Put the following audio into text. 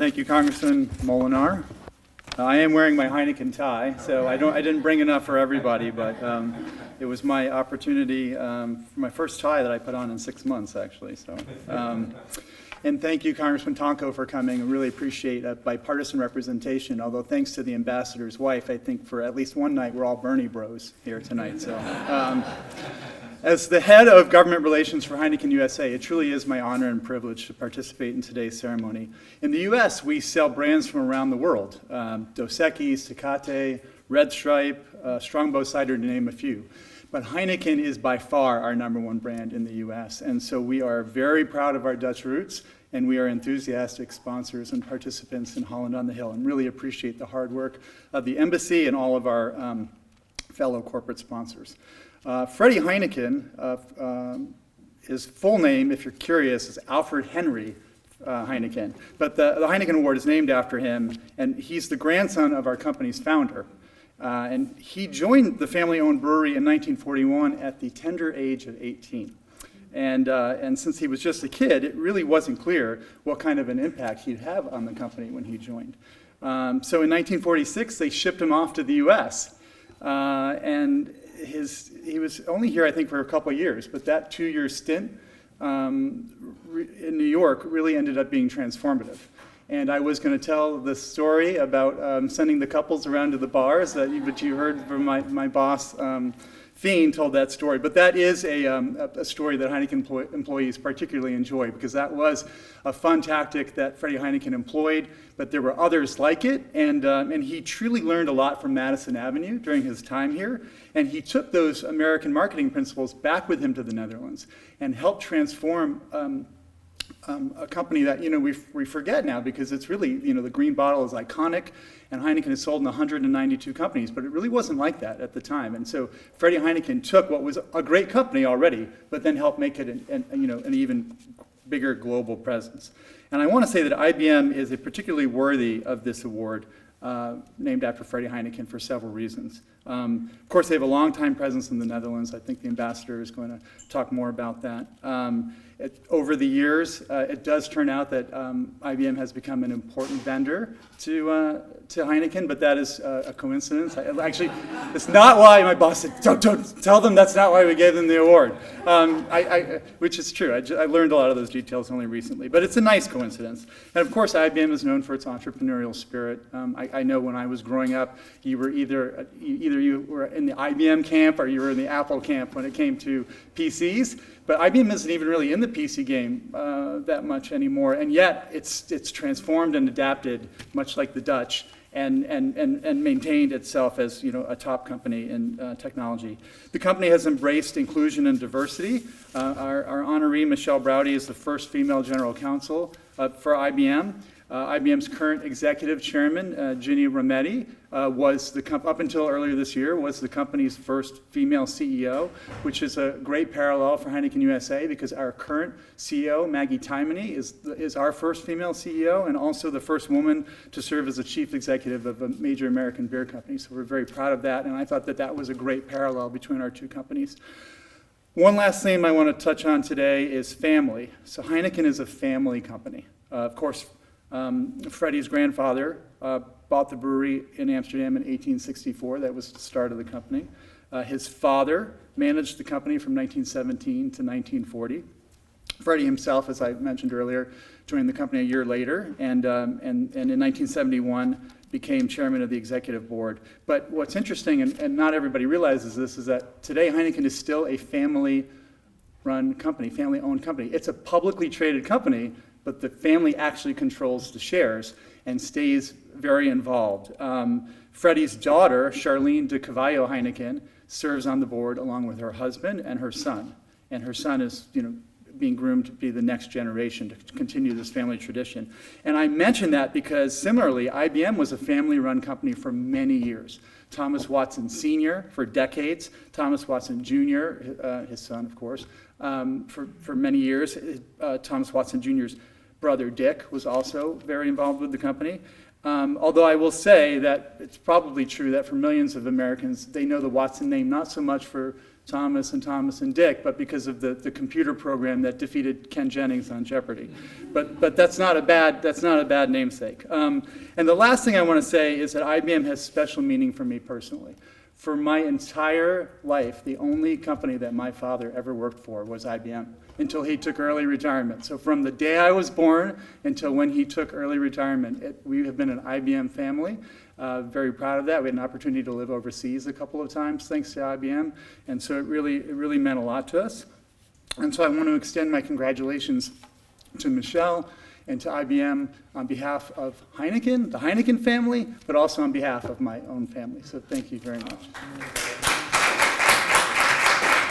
Thank you, Congressman Molinar. I am wearing my Heineken tie, so I didn't bring enough for everybody, but it was my opportunity for my first tie that I put on in 6 months, actually. So, and thank you, Congressman Tonko, for coming. I really appreciate bipartisan representation. Although thanks to the ambassador's wife, I think for at least one night we're all Bernie bros here tonight. So. As the head of government relations for Heineken USA, it truly is my honor and privilege to participate in today's ceremony. In the U.S., we sell brands from around the world, Dos Equis, Tecate, Red Stripe, Strongbow Cider, to name a few. But Heineken is by far our #1 brand in the U.S., and so we are very proud of our Dutch roots, and we are enthusiastic sponsors and participants in Holland on the Hill, and really appreciate the hard work of the embassy and all of our fellow corporate sponsors. Freddie Heineken, his full name, if you're curious, is Alfred Henry Heineken. But the Heineken Award is named after him, and he's the grandson of our company's founder. And he joined the family-owned brewery in 1941 at the tender age of 18. And since he was just a kid, it really wasn't clear what kind of an impact he'd have on the company when he joined. So in 1946, they shipped him off to the U.S., and he was only here, I think, for a couple of years, but that 2-year stint in New York really ended up being transformative. And I was going to tell the story about sending the couples around to the bars, but you heard from my boss, Fiend, told that story. But that is a story that Heineken employees particularly enjoy, because that was a fun tactic that Freddie Heineken employed, but there were others like it, and he truly learned a lot from Madison Avenue during his time here, and he took those American marketing principles back with him to the Netherlands and helped transform a company that we forget now, because it's really, the green bottle is iconic, and Heineken is sold in 192 companies, but it really wasn't like that at the time. And so Freddie Heineken took what was a great company already, but then helped make it an even bigger global presence. And I want to say that IBM is particularly worthy of this award, named after Freddie Heineken, for several reasons. Of course, they have a long-time presence in the Netherlands. I think the ambassador is going to talk more about that. Over the years, it does turn out that IBM has become an important vendor to Heineken, but that is a coincidence. Actually, it's not why my boss said, don't tell them that's not why we gave them the award, which is true. I learned a lot of those details only recently, but it's a nice coincidence. And of course, IBM is known for its entrepreneurial spirit. I know when I was growing up, you were either you were in the IBM camp or you were in the Apple camp when it came to PCs. But IBM isn't even really in the PC game that much anymore, and yet it's transformed and adapted, much like the Dutch, and maintained itself as a top company in technology. The company has embraced inclusion and diversity. Our honoree, Michelle Browdy, is the first female general counsel for IBM. IBM's current executive chairman, Ginny Rometty, was up until earlier this year, was the company's first female CEO, which is a great parallel for Heineken USA, because our current CEO, Maggie Tymony, is our first female CEO, and also the first woman to serve as a chief executive of a major American beer company. So we're very proud of that, and I thought that was a great parallel between our two companies. One last thing I want to touch on today is family. So Heineken is a family company. Of course, Freddie's grandfather bought the brewery in Amsterdam in 1864. That was the start of the company. His father managed the company from 1917 to 1940. Freddie himself, as I mentioned earlier, joined the company a year later, and in 1971 became chairman of the executive board. But what's interesting, and not everybody realizes this, is that today Heineken is still a family-run company, family-owned company. It's a publicly traded company, but the family actually controls the shares and stays very involved. Freddie's daughter, Charlene de Cavallo Heineken, serves on the board along with her husband and her son. And her son is, being groomed to be the next generation to continue this family tradition. And I mention that because similarly, IBM was a family-run company for many years. Thomas Watson Sr. for decades, Thomas Watson Jr., his son, of course, for many years. Thomas Watson Jr.'s brother Dick was also very involved with the company. Although I will say that it's probably true that for millions of Americans, they know the Watson name not so much for Thomas and Dick, but because of the computer program that defeated Ken Jennings on Jeopardy. But that's not a bad namesake. And the last thing I want to say is that IBM has special meaning for me personally. For my entire life, the only company that my father ever worked for was IBM until he took early retirement. So from the day I was born until when he took early retirement, we have been an IBM family. Very proud of that. We had an opportunity to live overseas a couple of times thanks to IBM, and so it really meant a lot to us. And so I want to extend my congratulations to Michelle and to IBM on behalf of Heineken, the Heineken family, but also on behalf of my own family. So thank you very much.